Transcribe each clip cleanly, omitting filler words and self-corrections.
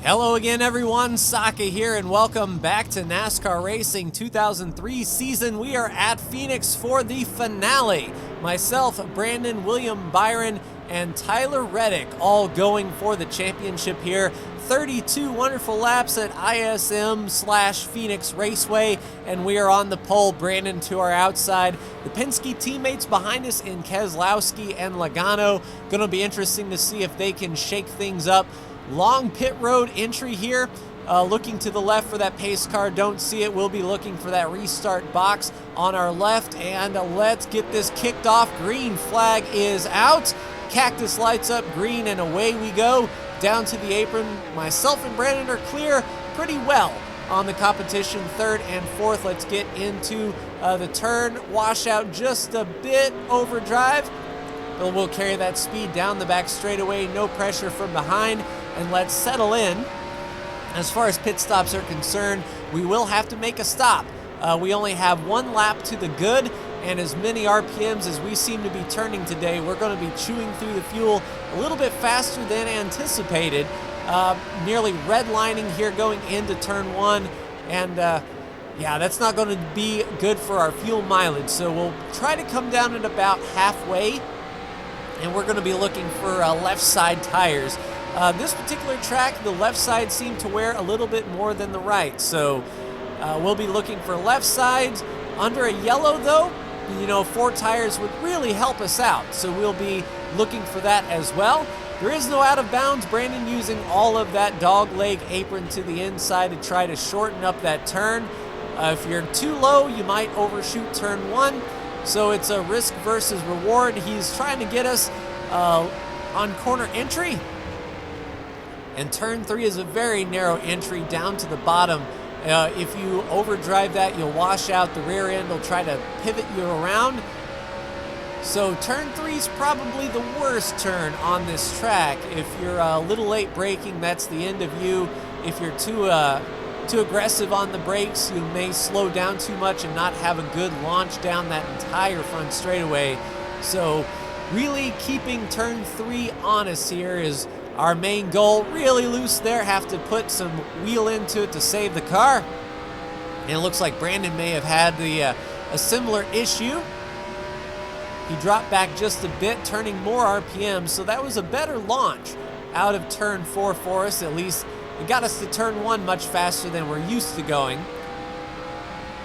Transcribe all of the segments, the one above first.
Hello again everyone, Saka here and welcome back to NASCAR Racing 2003 season. We are at Phoenix for the finale. Myself, Brandon, William Byron, and Tyler Reddick all going for the championship here. 32 wonderful laps at ISM/Phoenix Raceway, and we are on the pole. Brandon to our outside. The Penske teammates behind us in Keselowski and Logano. Going to be interesting to see if they can shake things up. Long pit road entry here. Looking to the left for that pace car. Don't see it. We'll be looking for that restart box on our left. And let's get this kicked off. Green flag is out. Cactus lights up green and away we go. Down to the apron. Myself and Brandon are clear pretty well on the competition. Third and fourth. Let's get into the turn. Washout just a bit. Overdrive. We'll carry that speed down the back straightaway. No pressure from behind. And let's settle in. As far as pit stops are concerned, we will have to make a stop. We only have one lap to the good, and as many RPMs as we seem to be turning today, we're going to be chewing through the fuel a little bit faster than anticipated. Nearly redlining here going into turn one, and yeah, that's not going to be good for our fuel mileage. So we'll try to come down at about halfway, and we're going to be looking for left side tires. This particular track, the left side seemed to wear a little bit more than the right, so we'll be looking for left sides. Under a yellow though, you know, 4 tires would really help us out, so we'll be looking for that as well. There is no out of bounds. Brandon using all of that dog leg apron to the inside to try to shorten up that turn. If you're too low, you might overshoot turn 1, so it's a risk versus reward. He's trying to get us on corner entry. And turn 3 is a very narrow entry down to the bottom. If you overdrive that, you'll wash out. The rear end will try to pivot you around. So turn 3 is probably the worst turn on this track. If you're a little late braking, that's the end of you. If you're too aggressive on the brakes, you may slow down too much and not have a good launch down that entire front straightaway. So really keeping turn 3 honest here is our main goal. Really loose there, have to put some wheel into it to save the car. And it looks like Brandon may have had a similar issue. He dropped back just a bit, turning more RPM, so that was a better launch out of turn 4 for us. At least it got us to turn 1 much faster than we're used to going.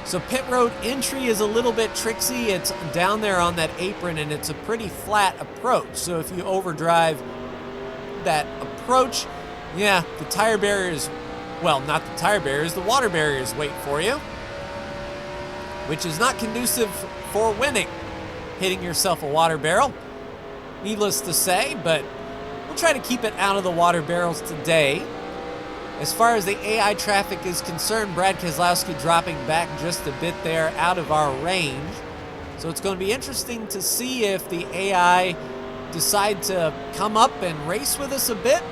So pit road entry is a little bit tricksy. It's down there on that apron and it's a pretty flat approach. So if you overdrive that approach, yeah, the tire barriers, well, not the tire barriers, the water barriers wait for you, which is not conducive for winning, hitting yourself a water barrel, needless to say, but we'll try to keep it out of the water barrels today. As far as the AI traffic is concerned, Brad Keselowski dropping back just a bit there out of our range. So it's going to be interesting to see if the AI decide to come up and race with us a bit,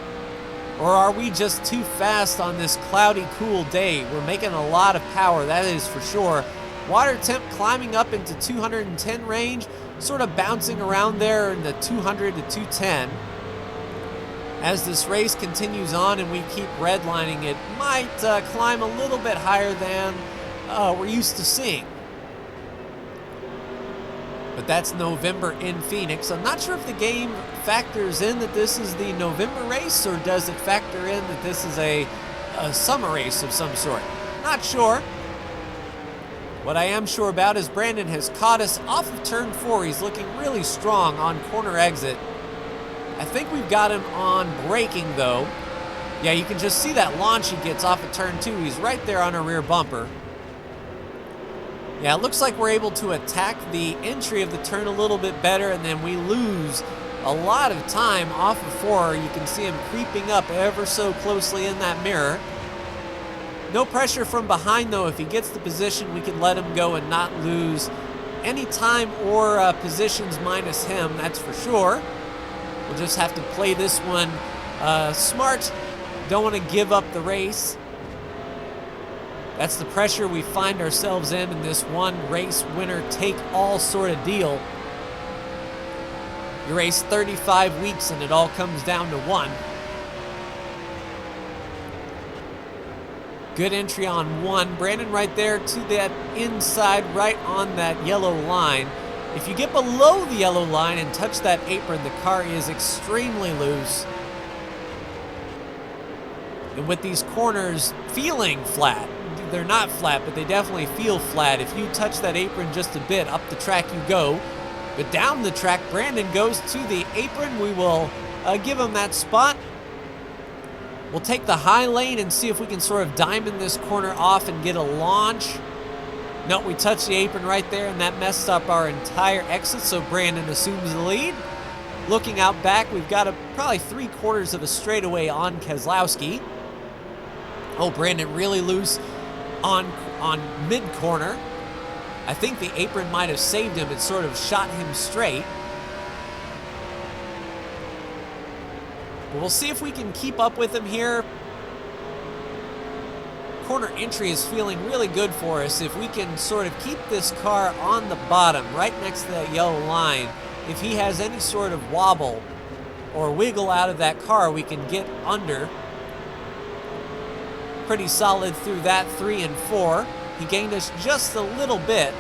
or are we just too fast on this cloudy, cool day? We're making a lot of power, that is for sure. Water temp climbing up into 210 range, sort of bouncing around there in the 200 to 210. As this race continues on and we keep redlining, it might climb a little bit higher than we're used to seeing. But that's November in Phoenix. I'm not sure if the game factors in that this is the November race, or does it factor in that this is a summer race of some sort. Not sure. What I am sure about is Brandon has caught us off of turn 4. He's looking really strong on corner exit. I think we've got him on braking though. Yeah, you can just see that launch he gets off of turn 2. He's right there on our rear bumper. Yeah, it looks like we're able to attack the entry of the turn a little bit better, and then we lose a lot of time off of 4. You can see him creeping up ever so closely in that mirror. No pressure from behind though. If he gets the position, we can let him go and not lose any time or positions minus him, that's for sure. We'll just have to play this one smart. Don't want to give up the race. That's the pressure we find ourselves in this one race winner take all sort of deal. You race 35 weeks and it all comes down to one. Good entry on one. Brandon right there to that inside, right on that yellow line. If you get below the yellow line and touch that apron, the car is extremely loose. And with these corners feeling flat, they're not flat, but they definitely feel flat. If you touch that apron just a bit, up the track you go. But down the track, Brandon goes to the apron. We will give him that spot. We'll take the high lane and see if we can sort of diamond this corner off and get a launch. No, we touched the apron right there, and that messed up our entire exit, so Brandon assumes the lead. Looking out back, we've got probably 3/4 of a straightaway on Keselowski. Oh, Brandon really loose on mid-corner. I think the apron might have saved him. It sort of shot him straight. But we'll see if we can keep up with him here. Corner entry is feeling really good for us. If we can sort of keep this car on the bottom, right next to that yellow line, if he has any sort of wobble or wiggle out of that car, we can get under. Pretty solid through that 3 and 4. He gained us just a little bit.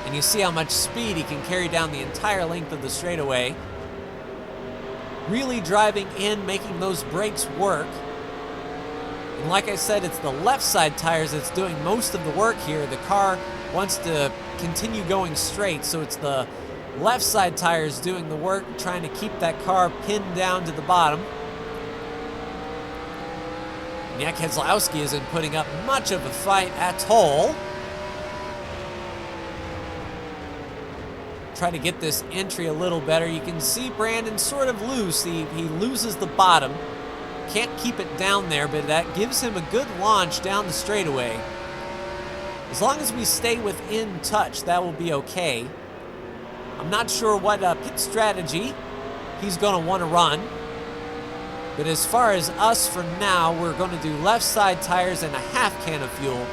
And you see how much speed he can carry down the entire length of the straightaway. Really driving in, making those brakes work. And like I said, it's the left side tires that's doing most of the work here. The car wants to continue going straight, so it's the left side tires doing the work, trying to keep that car pinned down to the bottom. And yeah, Keselowski isn't putting up much of a fight at all. Try to get this entry a little better. You can see Brandon sort of loose. He loses the bottom. Can't keep it down there, but that gives him a good launch down the straightaway. As long as we stay within touch, that will be okay. I'm not sure what pit strategy he's going to want to run. But as far as us for now, we're going to do left side tires and a half can of fuel,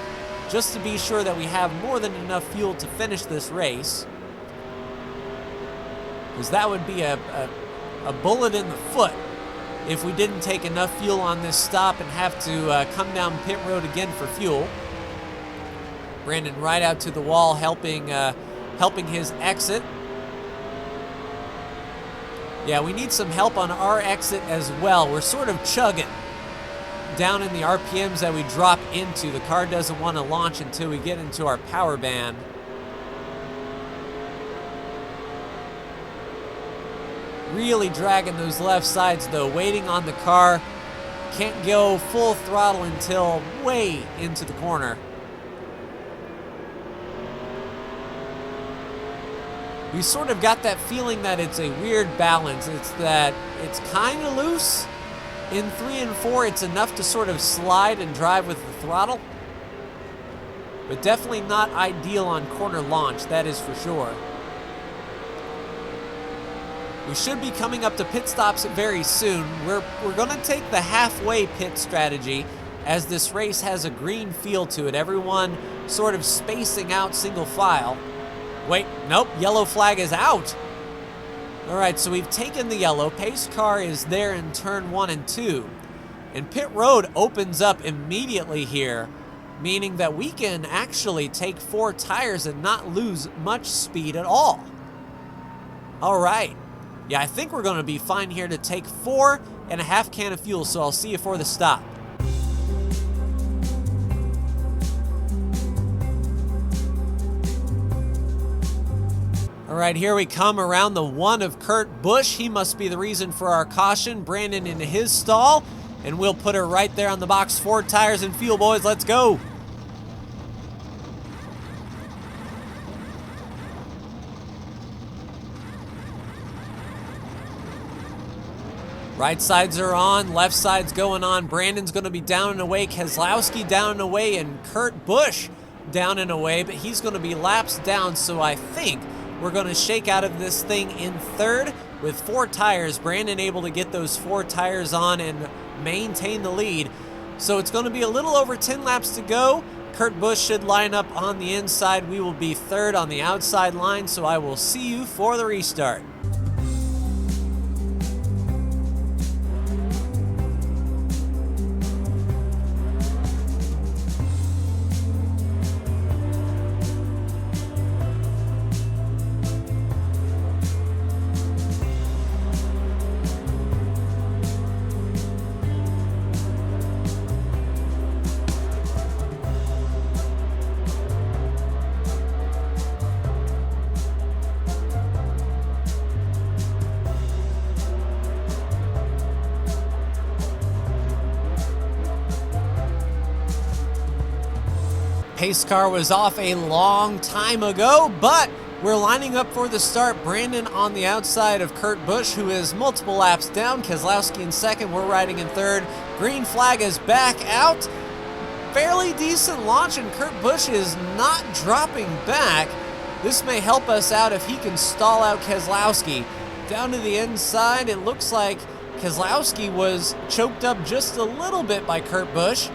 just to be sure that we have more than enough fuel to finish this race. Because that would be a bullet in the foot if we didn't take enough fuel on this stop and have to come down pit road again for fuel. Brandon right out to the wall, helping his exit. Yeah, we need some help on our exit as well. We're sort of chugging down in the RPMs that we drop into. The car doesn't want to launch until we get into our power band. Really dragging those left sides though, waiting on the car. Can't go full throttle until way into the corner. We sort of got that feeling that it's a weird balance. It's that it's kind of loose. In 3 and 4, it's enough to sort of slide and drive with the throttle. But definitely not ideal on corner launch, that is for sure. We should be coming up to pit stops very soon. We're going to take the halfway pit strategy, as this race has a green feel to it. Everyone sort of spacing out single file. Wait, nope, yellow flag is out. All right, so we've taken the yellow. Pace car is there in turn 1 and 2. And pit road opens up immediately here, meaning that we can actually take 4 tires and not lose much speed at all. All right. Yeah, I think we're going to be fine here to take 4 and a half can of fuel, so I'll see you for the stop. All right, here we come around the 1 of Kurt Busch. He must be the reason for our caution. Brandon into his stall, and we'll put her right there on the box. 4 tires and fuel, boys. Let's go. Right sides are on, left side's going on. Brandon's going to be down and away, Keselowski down and away, and Kurt Busch down and away, but he's going to be laps down, so I think we're going to shake out of this thing in 3rd with 4 tires. Brandon able to get those 4 tires on and maintain the lead. So it's going to be a little over 10 laps to go. Kurt Busch should line up on the inside. We will be 3rd on the outside line, so I will see you for the restart. Pace car was off a long time ago, but we're lining up for the start. Brandon on the outside of Kurt Busch, who is multiple laps down. Keselowski in second, we're riding in third. Green flag is back out. Fairly decent launch, and Kurt Busch is not dropping back. This may help us out if he can stall out Keselowski. Down to the inside, it looks like Keselowski was choked up just a little bit by Kurt Busch.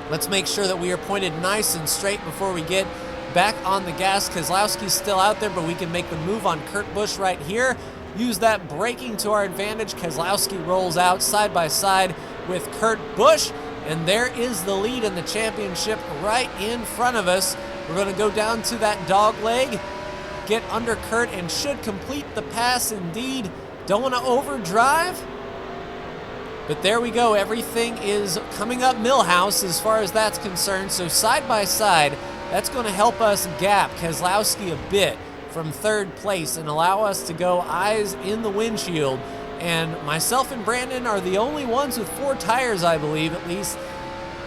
Let's make sure that we are pointed nice and straight before we get back on the gas. Keselowski's still out there, but we can make the move on Kurt Busch right here. Use that braking to our advantage. Keselowski rolls out side by side with Kurt Busch, and there is the lead in the championship right in front of us. We're going to go down to that dog leg, get under Kurt, and should complete the pass indeed. Don't want to overdrive. But there we go. Everything is coming up Millhouse as far as that's concerned. So side by side, that's going to help us gap Keselowski a bit from third place and allow us to go eyes in the windshield. And myself and Brandon are the only ones with 4 tires, I believe, at least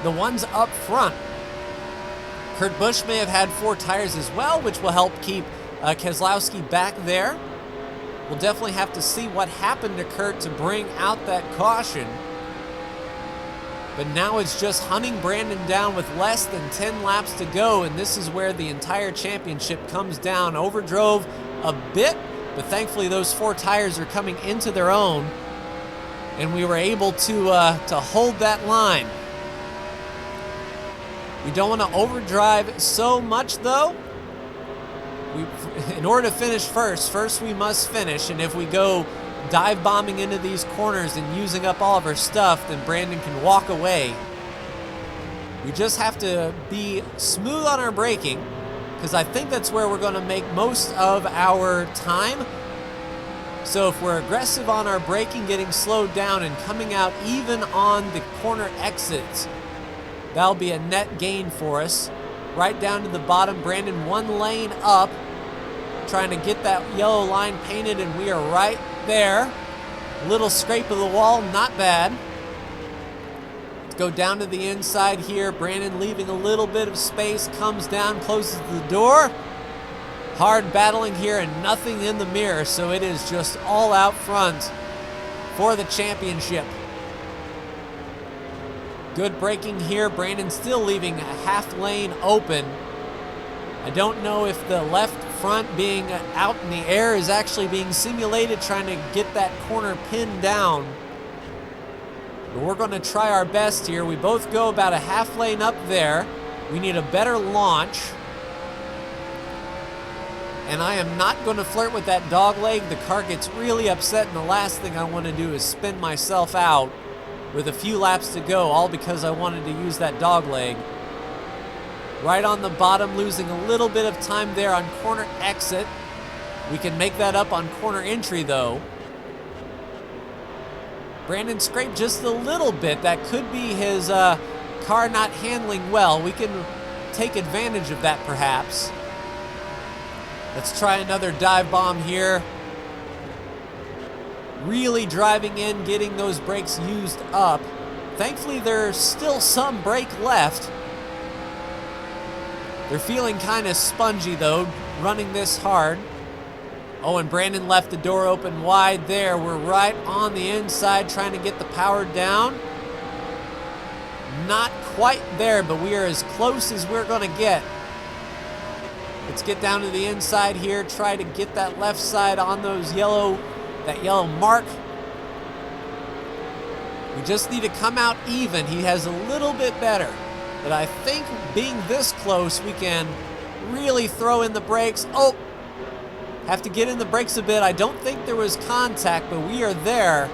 the ones up front. Kurt Busch may have had 4 tires as well, which will help keep Keselowski back there. We'll definitely have to see what happened to Kurt to bring out that caution. But now it's just hunting Brandon down with less than 10 laps to go, and this is where the entire championship comes down. Overdrove a bit, but thankfully those 4 tires are coming into their own, and we were able to hold that line. We don't want to overdrive so much, though. In order to finish first we must finish, and if we go dive bombing into these corners and using up all of our stuff, then Brandon can walk away. We just have to be smooth on our braking, because I think that's where we're going to make most of our time. So if we're aggressive on our braking, getting slowed down and coming out even on the corner exits, that'll be a net gain for us. Right down to the bottom, Brandon 1 lane up, trying to get that yellow line painted, and we are right there. Little scrape of the wall, not bad. Let's go down to the inside here. Brandon leaving a little bit of space, comes down, closes the door. Hard battling here and nothing in the mirror, so it is just all out front for the championship. Good braking here. Brandon still leaving a half lane open. I don't know if the left front being out in the air is actually being simulated, trying to get that corner pinned down. But we're going to try our best here. We both go about a half lane up there. We need a better launch. And I am not going to flirt with that dog leg. The car gets really upset, and the last thing I want to do is spin myself out with a few laps to go, all because I wanted to use that dog leg. Right on the bottom, losing a little bit of time there on corner exit. We can make that up on corner entry, though. Brandon scraped just a little bit. That could be his car not handling well. We can take advantage of that, perhaps. Let's try another dive bomb here. Really driving in, getting those brakes used up. Thankfully, there's still some brake left. They're feeling kind of spongy, though, running this hard. Oh, and Brandon left the door open wide there. We're right on the inside trying to get the power down. Not quite there, but we are as close as we're going to get. Let's get down to the inside here, try to get that left side on that yellow mark. We just need to come out even. He has a little bit better. But I think being this close, we can really throw in the brakes. Oh, have to get in the brakes a bit. I don't think there was contact, but we are there.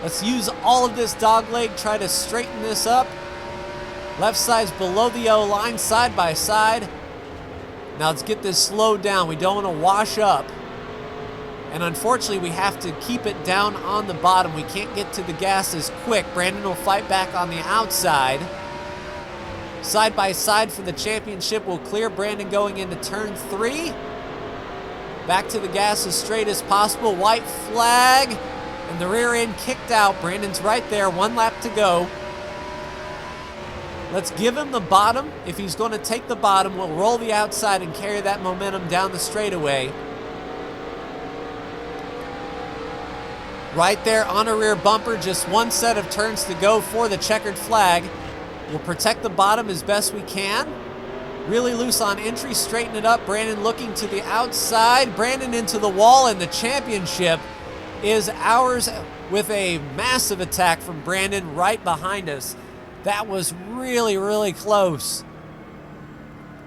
Let's use all of this dog leg, try to straighten this up. Left side's below the yellow line, side by side. Now let's get this slowed down. We don't want to wash up. And unfortunately, we have to keep it down on the bottom. We can't get to the gas as quick. Brandon will fight back on the outside. Side by side for the championship will clear Brandon going into turn 3. Back to the gas as straight as possible. White flag. And the rear end kicked out. Brandon's right there. 1 lap to go. Let's give him the bottom. If he's going to take the bottom, we'll roll the outside and carry that momentum down the straightaway. Right there on a rear bumper, just one set of turns to go for the checkered flag. We'll protect the bottom as best we can. Really loose on entry, straighten it up. Brandon looking to the outside. Brandon into the wall, and the championship is ours with a massive attack from Brandon right behind us. That was really, really close.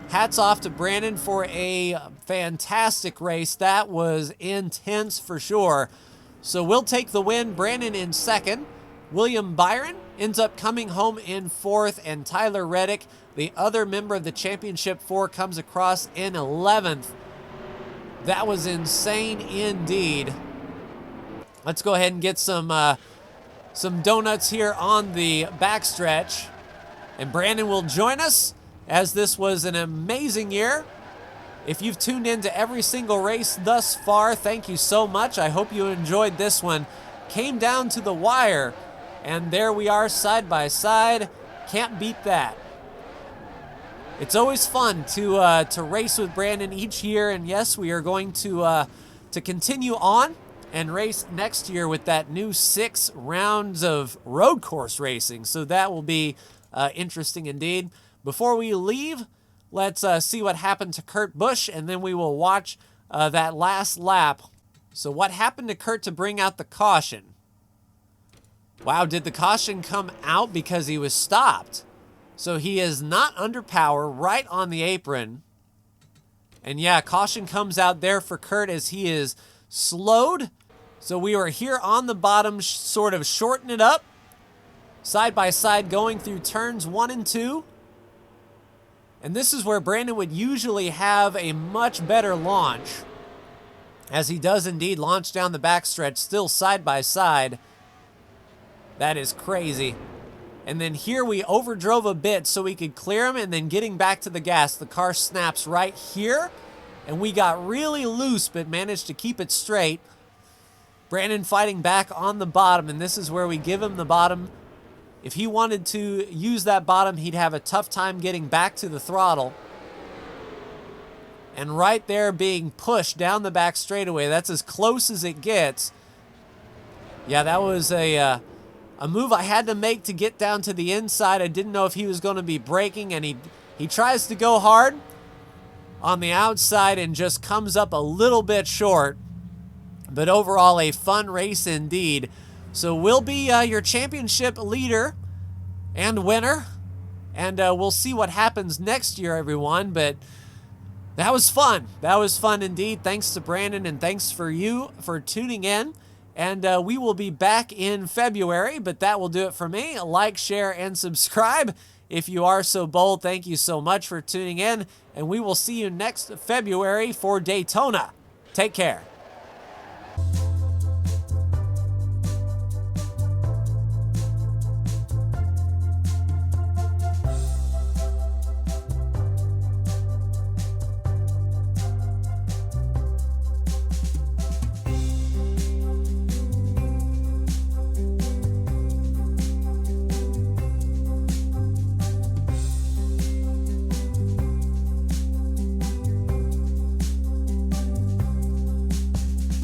Hats off to Brandon for a fantastic race. That was intense for sure. So we'll take the win. Brandon in second. William Byron ends up coming home in fourth, and Tyler Reddick, the other member of the Championship 4, comes across in 11th. That was insane indeed. Let's go ahead and get some donuts here on the backstretch. And Brandon will join us, as this was an amazing year. If you've tuned into every single race thus far, thank you so much. I hope you enjoyed this one. Came down to the wire, and there we are side by side. Can't beat that. It's always fun to race with Brandon each year, and yes, we are going to continue on and race next year with that new 6 rounds of road course racing. So that will be interesting indeed. Before we leave, let's see what happened to Kurt Busch, and then we will watch that last lap. So what happened to Kurt to bring out the caution? Wow, did the caution come out because he was stopped? So he is not under power, right on the apron. And yeah, caution comes out there for Kurt as he is slowed. So we are here on the bottom, sort of shorten it up. Side by side going through turns 1 and 2. And this is where Brandon would usually have a much better launch, as he does indeed launch down the backstretch, still side by side. That is crazy. And then here we overdrove a bit so we could clear him, and then getting back to the gas, the car snaps right here, and we got really loose but managed to keep it straight. Brandon fighting back on the bottom, and this is where we give him the bottom. If he wanted to use that bottom, he'd have a tough time getting back to the throttle. And right there being pushed down the back straightaway, that's as close as it gets. Yeah, that was a move I had to make to get down to the inside. I didn't know if he was going to be braking, and he tries to go hard on the outside and just comes up a little bit short. But overall, a fun race indeed. So we'll be your championship leader and winner, and we'll see what happens next year, everyone. But that was fun. That was fun indeed. Thanks to Brandon, and thanks for you for tuning in. And we will be back in February, but that will do it for me. Like, share, and subscribe if you are so bold. Thank you so much for tuning in, and we will see you next February for Daytona. Take care.